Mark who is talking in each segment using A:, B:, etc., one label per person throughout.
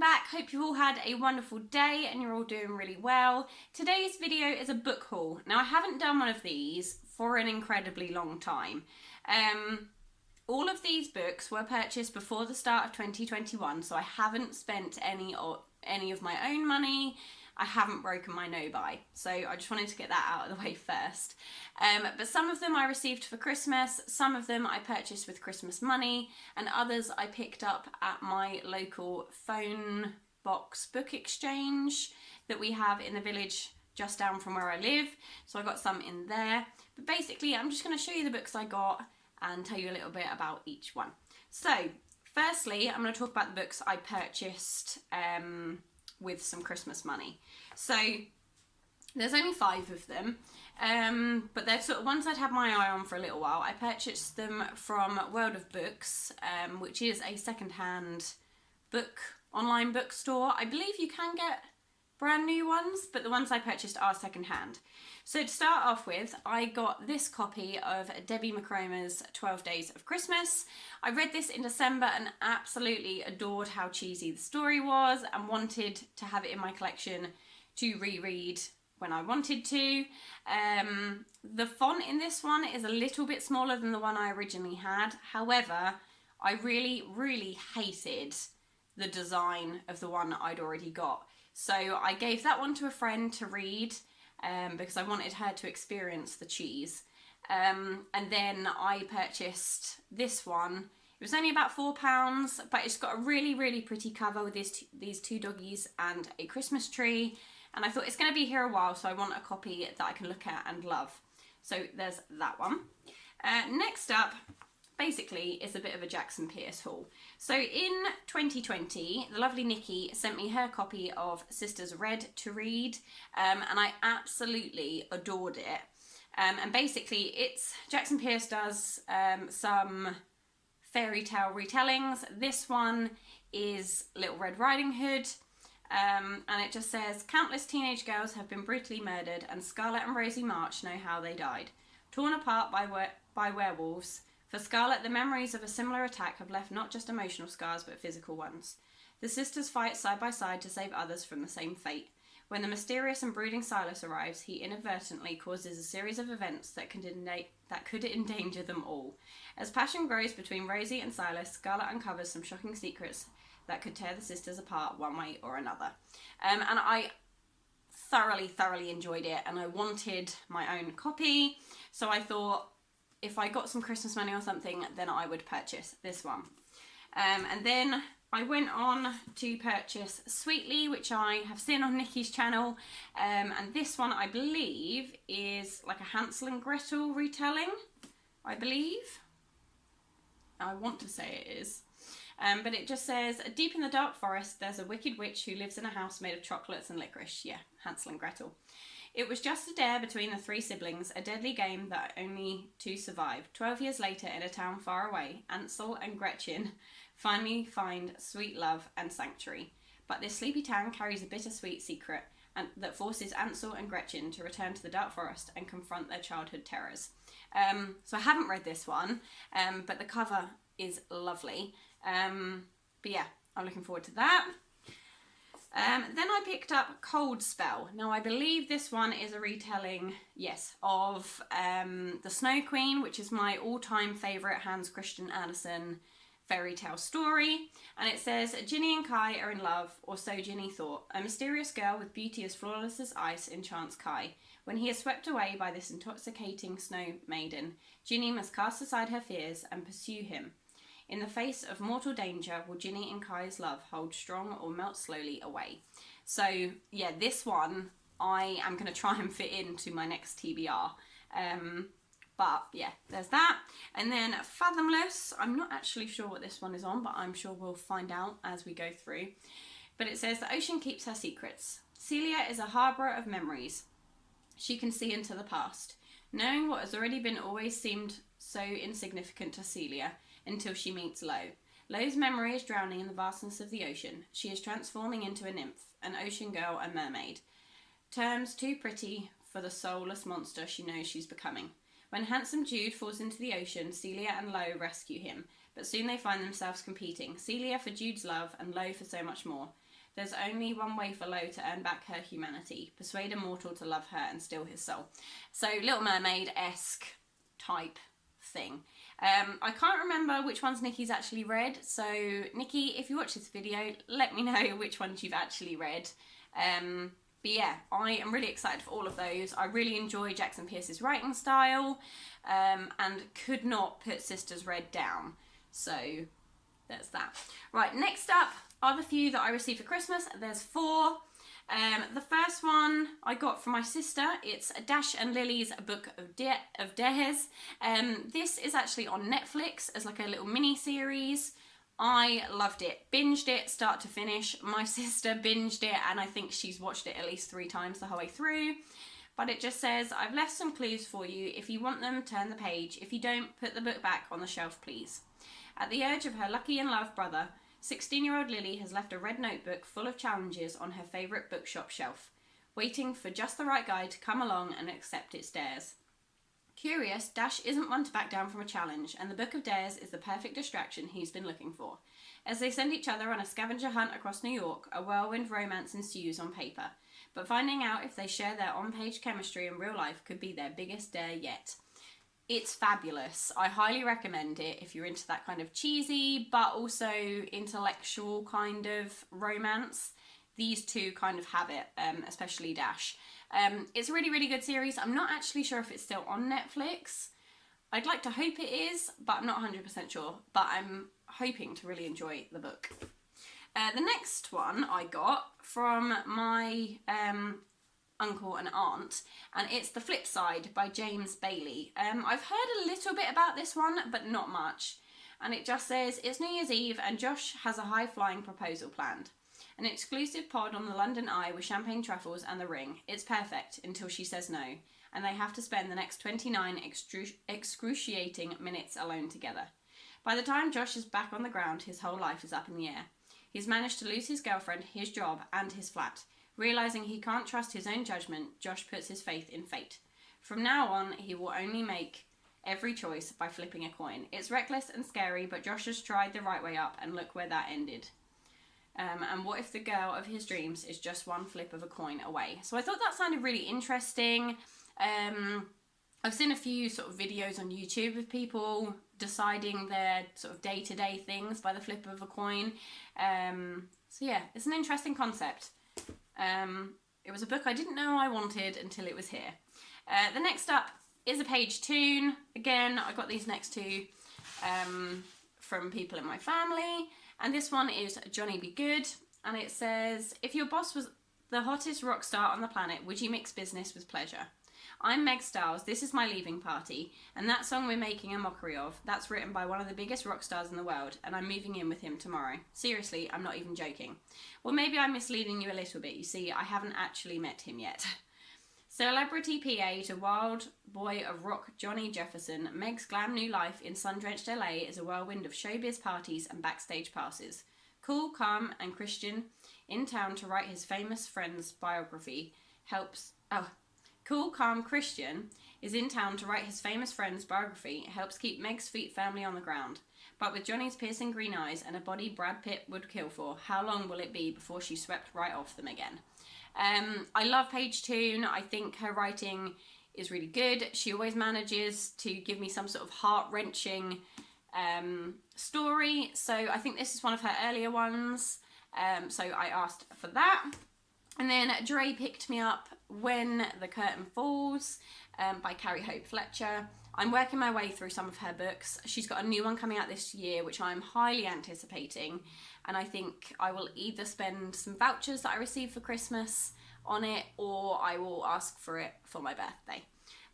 A: back. Hope you've all had a wonderful day and you're all doing really well. Today's video is a book haul. Now, I haven't done one of these for an incredibly long time. All of these books were purchased before the start of 2021, so I haven't spent any of my own money. I haven't broken my no-buy, so I just wanted to get that out of the way first. But some of them I received for Christmas, some of them I purchased with Christmas money, and others I picked up at my local phone box book exchange that we have in the village just down from where I live. So I got some in there. But basically, I'm just going to show you the books I got and tell you a little bit about each one. So, firstly, I'm going to talk about the books I purchased with some Christmas money. So there's only 5 of them, but they're sort of ones I'd had my eye on for a little while. I purchased them from World of Books, which is a second-hand online bookstore. I believe you can get brand new ones, but the ones I purchased are second-hand. So to start off with, I got this copy of Debbie McCroma's 12 Days of Christmas. I read this in December and absolutely adored how cheesy the story was and wanted to have it in my collection to reread when I wanted to. The font in this one is a little bit smaller than the one I originally had. However, I really hated the design of the one I'd already got. So I gave that one to a friend to read because I wanted her to experience the cheese. And then I purchased this one. It was only about £4, but it's got a really pretty cover with these 2 doggies and a Christmas tree. And I thought it's going to be here a while, so I want a copy that I can look at and love. So there's that one. Next up, basically, is a bit of a Jackson Pearce haul. So in 2020, the lovely Nikki sent me her copy of Sisters Red to read, and I absolutely adored it. And basically, Jackson Pearce does some fairy tale retellings. This one is Little Red Riding Hood, and it just says, countless teenage girls have been brutally murdered, and Scarlet and Rosie March know how they died. Torn apart by werewolves, for Scarlet, the memories of a similar attack have left not just emotional scars, but physical ones. The sisters fight side by side to save others from the same fate. When the mysterious and brooding Silas arrives, he inadvertently causes a series of events that could endanger them all. As passion grows between Rosie and Silas, Scarlet uncovers some shocking secrets that could tear the sisters apart one way or another. And I thoroughly enjoyed it, and I wanted my own copy, so I thought, if I got some Christmas money or something, then I would purchase this one. And then I went on to purchase Sweetly, which I have seen on Nikki's channel. And this one, I believe, is like a Hansel and Gretel retelling, I believe. I want to say it is. But it just says, deep in the dark forest, there's a wicked witch who lives in a house made of chocolates and licorice. Yeah, Hansel and Gretel. It was just a dare between the 3 siblings, a deadly game that only 2 survived. 12 years later, in a town far away, Ansel and Gretchen finally find sweet love and sanctuary. But this sleepy town carries a bittersweet secret that forces Ansel and Gretchen to return to the dark forest and confront their childhood terrors. So I haven't read this one, but the cover is lovely. But yeah, I'm looking forward to that. Then I picked up Cold Spell. Now I believe this one is a retelling, yes, of The Snow Queen, which is my all-time favourite Hans Christian Andersen fairy tale story. And it says, Ginny and Kai are in love, or so Ginny thought. A mysterious girl with beauty as flawless as ice enchants Kai. When he is swept away by this intoxicating snow maiden, Ginny must cast aside her fears and pursue him. In the face of mortal danger, will Ginny and Kai's love hold strong or melt slowly away? So, yeah, this one I am going to try and fit into my next TBR. But, yeah, there's that. And then Fathomless. I'm not actually sure what this one is on, but I'm sure we'll find out as we go through. But it says, the ocean keeps her secrets. Celia is a harbourer of memories. She can see into the past, knowing what has already been always seemed so insignificant to Celia, until she meets Lo. Lo's memory is drowning in the vastness of the ocean. She is transforming into a nymph, an ocean girl, a mermaid. Terms too pretty for the soulless monster she knows she's becoming. When handsome Jude falls into the ocean, Celia and Lo rescue him, but soon they find themselves competing, Celia for Jude's love and Lo for so much more. There's only one way for Lo to earn back her humanity. Persuade a mortal to love her and steal his soul. So Little Mermaid-esque type thing. I can't remember which ones Nikki's actually read, so Nikki, if you watch this video, let me know which ones you've actually read. But yeah, I am really excited for all of those. I really enjoy Jackson Pierce's writing style, and could not put Sisters Red down. So there's that. Right, next up are the few that I received for Christmas. There's 4. The first one I got from my sister. It's Dash and Lily's Book of Dares. This is actually on Netflix as like a little mini series. I loved it. Binged it start to finish. My sister binged it and I think she's watched it at least 3 times the whole way through. But it just says, I've left some clues for you. If you want them, turn the page. If you don't, put the book back on the shelf, please. At the urge of her lucky and loved brother, 16-year-old Lily has left a red notebook full of challenges on her favourite bookshop shelf, waiting for just the right guy to come along and accept its dares. Curious, Dash isn't one to back down from a challenge, and the Book of Dares is the perfect distraction he's been looking for. As they send each other on a scavenger hunt across New York, a whirlwind romance ensues on paper, but finding out if they share their on-page chemistry in real life could be their biggest dare yet. It's fabulous. I highly recommend it if you're into that kind of cheesy but also intellectual kind of romance. These two kind of have it, especially Dash. It's a really, really good series. I'm not actually sure if it's still on Netflix. I'd like to hope it is, but I'm not 100% sure. But I'm hoping to really enjoy the book. The next one I got from my uncle and aunt, and it's The Flip Side by James Bailey. I've heard a little bit about this one, but not much. And it just says, it's New Year's Eve and Josh has a high-flying proposal planned. An exclusive pod on the London Eye with champagne truffles and the ring. It's perfect until she says no, and they have to spend the next 29 excruciating minutes alone together. By the time Josh is back on the ground, his whole life is up in the air. He's managed to lose his girlfriend, his job, and his flat. Realising he can't trust his own judgment, Josh puts his faith in fate. From now on, he will only make every choice by flipping a coin. It's reckless and scary, but Josh has tried the right way up, and look where that ended. And what if the girl of his dreams is just one flip of a coin away? So I thought that sounded really interesting. I've seen a few sort of videos on YouTube of people deciding their sort of day-to-day things by the flip of a coin. So yeah, it's an interesting concept. It was a book I didn't know I wanted until it was here. The next up is a page tune. Again, I got these next two from people in my family. And this one is Johnny Be Good. And it says, if your boss was the hottest rock star on the planet, would you mix business with pleasure? I'm Meg Styles, this is my leaving party, and that song we're making a mockery of, that's written by one of the biggest rock stars in the world, and I'm moving in with him tomorrow. Seriously, I'm not even joking. Well, maybe I'm misleading you a little bit, you see, I haven't actually met him yet. Celebrity PA to wild boy of rock Johnny Jefferson, Meg's glam new life in sun-drenched LA is a whirlwind of showbiz parties and backstage passes. Cool, calm, and Christian, in town to write his famous friend's biography, Cool, calm Christian is in town to write his famous friend's biography. It helps keep Meg's sweet family on the ground. But with Johnny's piercing green eyes and a body Brad Pitt would kill for, how long will it be before she's swept right off them again? I love Paige Toon. I think her writing is really good. She always manages to give me some sort of heart-wrenching story. So I think this is one of her earlier ones. So I asked for that. And then Dre picked me up When the Curtain Falls by Carrie Hope Fletcher. I'm working my way through some of her books. She's got a new one coming out this year, which I'm highly anticipating. And I think I will either spend some vouchers that I received for Christmas on it, or I will ask for it for my birthday.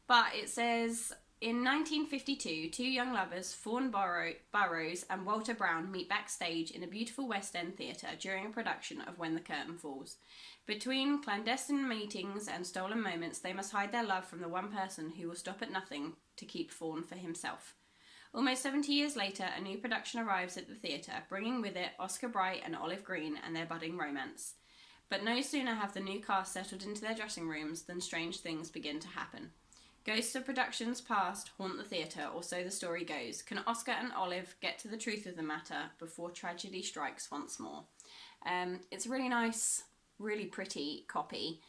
A: But it says, in 1952, two young lovers, Fawn Burrows and Walter Brown, meet backstage in a beautiful West End theatre during a production of When the Curtain Falls. Between clandestine meetings and stolen moments, they must hide their love from the one person who will stop at nothing to keep Fawn for himself. Almost 70 years later, a new production arrives at the theatre, bringing with it Oscar Bright and Olive Green and their budding romance. But no sooner have the new cast settled into their dressing rooms than strange things begin to happen. Ghosts of productions past haunt the theatre, or so the story goes. Can Oscar and Olive get to the truth of the matter before tragedy strikes once more? It's a really nice, really pretty copy.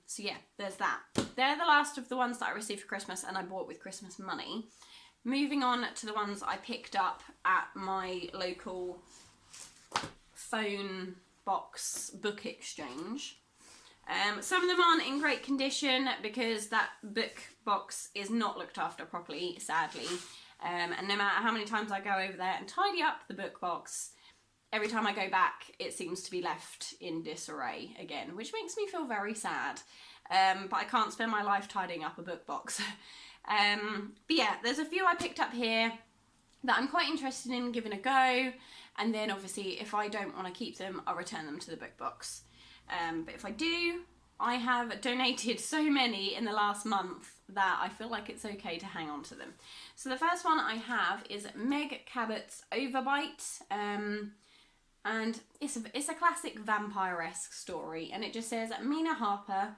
A: So yeah, there's that. They're the last of the ones that I received for Christmas and I bought with Christmas money. Moving on to the ones I picked up at my local phone box book exchange. Some of them aren't in great condition because that book box is not looked after properly, sadly. And no matter how many times I go over there and tidy up the book box, every time I go back, it seems to be left in disarray again, which makes me feel very sad. But I can't spend my life tidying up a book box. But yeah, there's a few I picked up here that I'm quite interested in giving a go. And then obviously, if I don't want to keep them, I'll return them to the book box. But if I do, I have donated so many in the last month that I feel like it's okay to hang on to them. So the first one I have is Meg Cabot's Overbite. And it's a classic vampire-esque story, and it just says that Mina Harper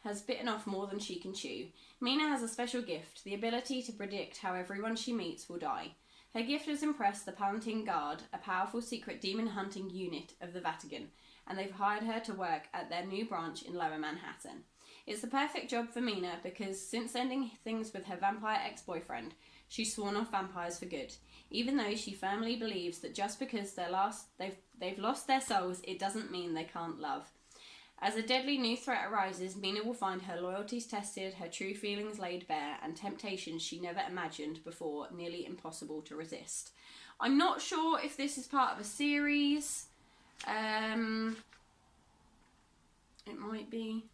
A: has bitten off more than she can chew. Mina has a special gift, the ability to predict how everyone she meets will die. Her gift has impressed the Palatine Guard, a powerful secret demon-hunting unit of the Vatican, and they've hired her to work at their new branch in Lower Manhattan. It's the perfect job for Mina because since ending things with her vampire ex-boyfriend, she's sworn off vampires for good, even though she firmly believes that just because they've lost their souls, it doesn't mean they can't love. As a deadly new threat arises, Mina will find her loyalties tested, her true feelings laid bare, and temptations she never imagined before nearly impossible to resist. I'm not sure if this is part of a series. It might be.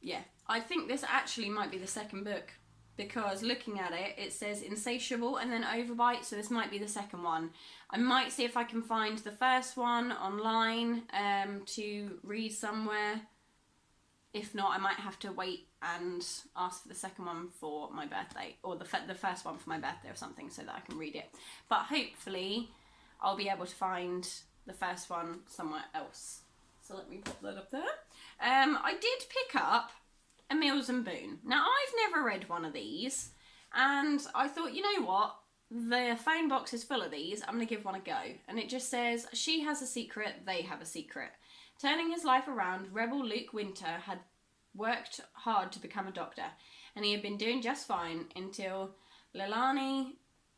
A: Yeah, I think this actually might be the second book, because looking at it, it says Insatiable and then Overbite, so this might be the second one. I might see if I can find the first one online to read somewhere. If not, I might have to wait and ask for the second one for my birthday, or the first one for my birthday or something, so that I can read it. But hopefully I'll be able to find the first one somewhere else. So let me pop that up there. I did pick up a Mills and Boon. Now, I've never read one of these, and I thought, you know what? The phone box is full of these. I'm going to give one a go. And it just says, she has a secret, they have a secret. Turning his life around, rebel Luke Winter had worked hard to become a doctor, and he had been doing just fine until Leilani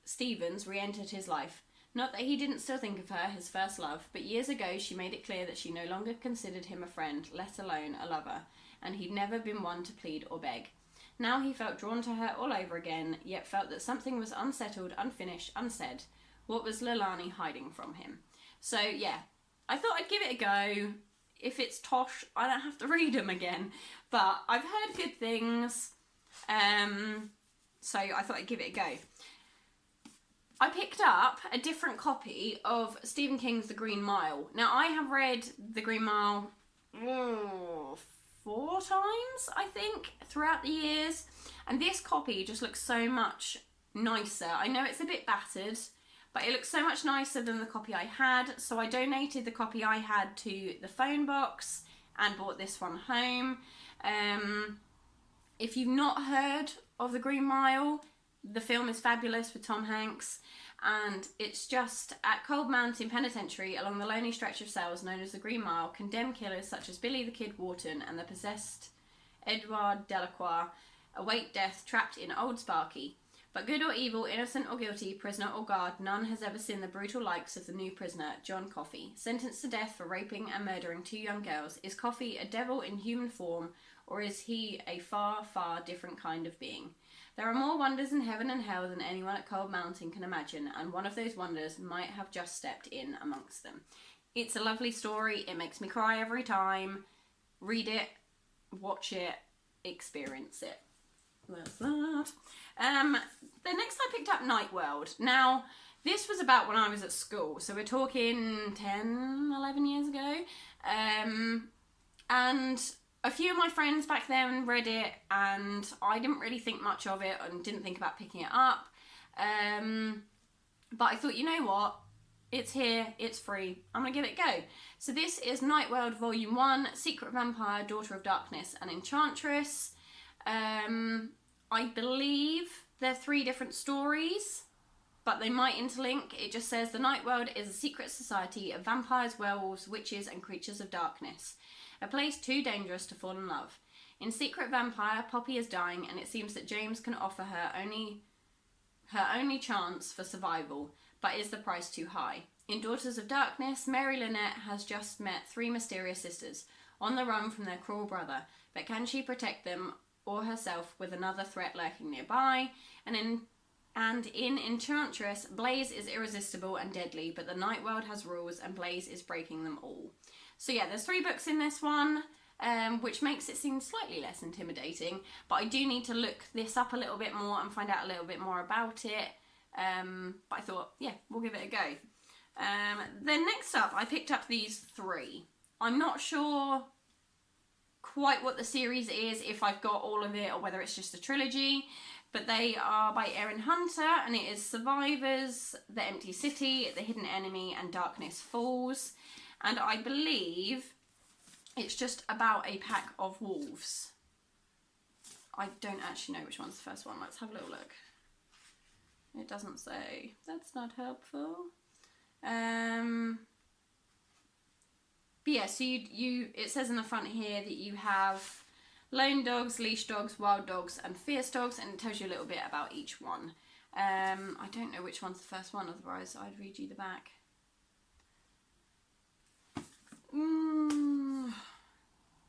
A: Stevens re-entered his life. Not that he didn't still think of her, his first love, but years ago she made it clear that she no longer considered him a friend, let alone a lover, and he'd never been one to plead or beg. Now he felt drawn to her all over again, yet felt that something was unsettled, unfinished, unsaid. What was Leilani hiding from him? So yeah, I thought I'd give it a go. If it's tosh, I don't have to read them again. But I've heard good things, so I thought I'd give it a go. I picked up a different copy of Stephen King's The Green Mile. Now, I have read The Green Mile 4 times, I think, throughout the years. And this copy just looks so much nicer. I know it's a bit battered, but it looks so much nicer than the copy I had. So I donated the copy I had to the phone box and brought this one home. If you've not heard of The Green Mile, the film is fabulous with Tom Hanks, and it's just at Cold Mountain Penitentiary along the lonely stretch of cells known as the Green Mile, condemned killers such as Billy the Kid Wharton and the possessed Edouard Delacroix await death trapped in Old Sparky. But good or evil, innocent or guilty, prisoner or guard, none has ever seen the brutal likes of the new prisoner, John Coffey. Sentenced to death for raping and murdering 2 young girls, is Coffey a devil in human form, or is he a far, far different kind of being? There are more wonders in heaven and hell than anyone at Cold Mountain can imagine, and one of those wonders might have just stepped in amongst them. It's a lovely story. It makes me cry every time. Read it, watch it, experience it. That's that. The next I picked up Night World. Now, this was about when I was at school, so we're talking 10, 11 years ago. And a few of my friends back then read it, and I didn't really think much of it and didn't think about picking it up. But I thought, you know what? It's here, it's free, I'm going to give it a go. So this is Night World Volume 1, Secret Vampire, Daughter of Darkness and Enchantress. I believe they're 3 different stories, but they might interlink. It just says the Night World is a secret society of vampires, werewolves, witches and creatures of darkness. A place too dangerous to fall in love. In Secret Vampire, Poppy is dying and it seems that James can offer her only chance for survival, but is the price too high? In Daughters of Darkness, Mary Lynette has just met 3 mysterious sisters, on the run from their cruel brother, but can she protect them or herself with another threat lurking nearby? And in Enchantress, Blaze is irresistible and deadly, but the Night World has rules and Blaze is breaking them all. So yeah, there's 3 books in this one, which makes it seem slightly less intimidating, but I do need to look this up a little bit more and find out a little bit more about it. But I thought, yeah, we'll give it a go. Then next up, I picked up these 3. I'm not sure quite what the series is, if I've got all of it or whether it's just a trilogy, but they are by Erin Hunter, and it is Survivors, The Empty City, The Hidden Enemy and Darkness Falls. And I believe it's just about a pack of wolves. I don't actually know which one's the first one. Let's have a little look. It doesn't say. That's not helpful. But yeah, so it says in the front here that you have lone dogs, leash dogs, wild dogs and fierce dogs, and it tells you a little bit about each one. I don't know which one's the first one, otherwise I'd read you the back.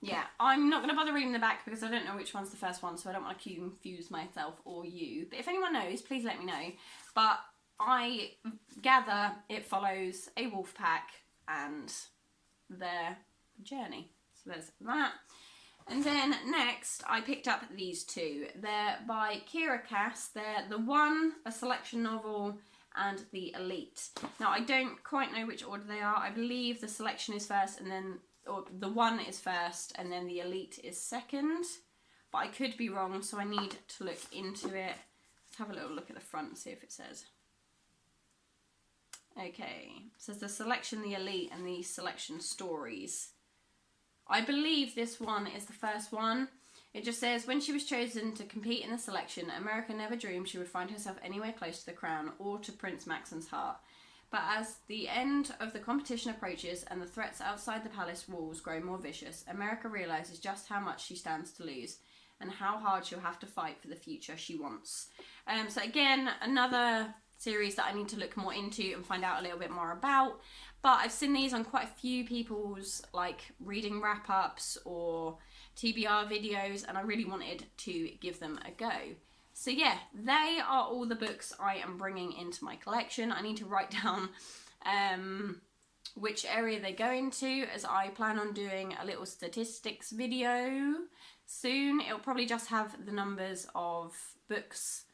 A: Yeah, I'm not going to bother reading the back because I don't know which one's the first one, so I don't want to confuse myself or you. But if anyone knows, please let me know. But I gather it follows a wolf pack and their journey. So there's that. And then next, I picked up these 2. They're by Kira Cass. They're The One, a selection novel, and The Elite. Now, I don't quite know which order they are. I believe the selection is first, and then, or The One is first, and then The Elite is second. But I could be wrong, so I need to look into it. Let's have a little look at the front and see if it says. Okay, it says the selection, the elite, and the selection stories. I believe this one is the first one. It just says, when she was chosen to compete in the selection, America never dreamed she would find herself anywhere close to the crown or to Prince Maxon's heart. But as the end of the competition approaches and the threats outside the palace walls grow more vicious, America realises just how much she stands to lose and how hard she'll have to fight for the future she wants. So again, another series that I need to look more into and find out a little bit more about. But I've seen these on quite a few people's like reading wrap-ups or TBR videos, and I really wanted to give them a go. So yeah, they are all the books I am bringing into my collection. I need to write down which area they go into, as I plan on doing a little statistics video soon. It'll probably just have the numbers of books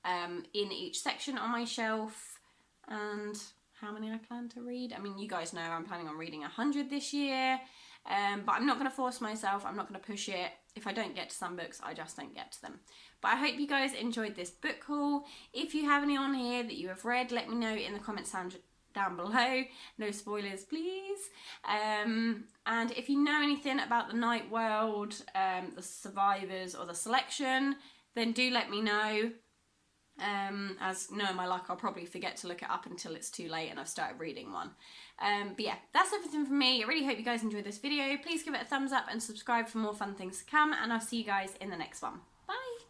A: in each section on my shelf and how many I plan to read. I mean, you guys know I'm planning on reading 100 this year, but I'm not going to force myself. I'm not going to push it. If I don't get to some books, I just don't get to them. But I hope you guys enjoyed this book haul. If you have any on here that you have read, let me know in the comments down below. No spoilers, please. And if you know anything about the Night World, the Survivors or the Selection, then do let me know. As knowing my luck, I'll probably forget to look it up until it's too late and I've started reading one. But yeah, that's everything from me. I really hope you guys enjoyed this video. Please give it a thumbs up and subscribe for more fun things to come, and I'll see you guys in the next one. Bye!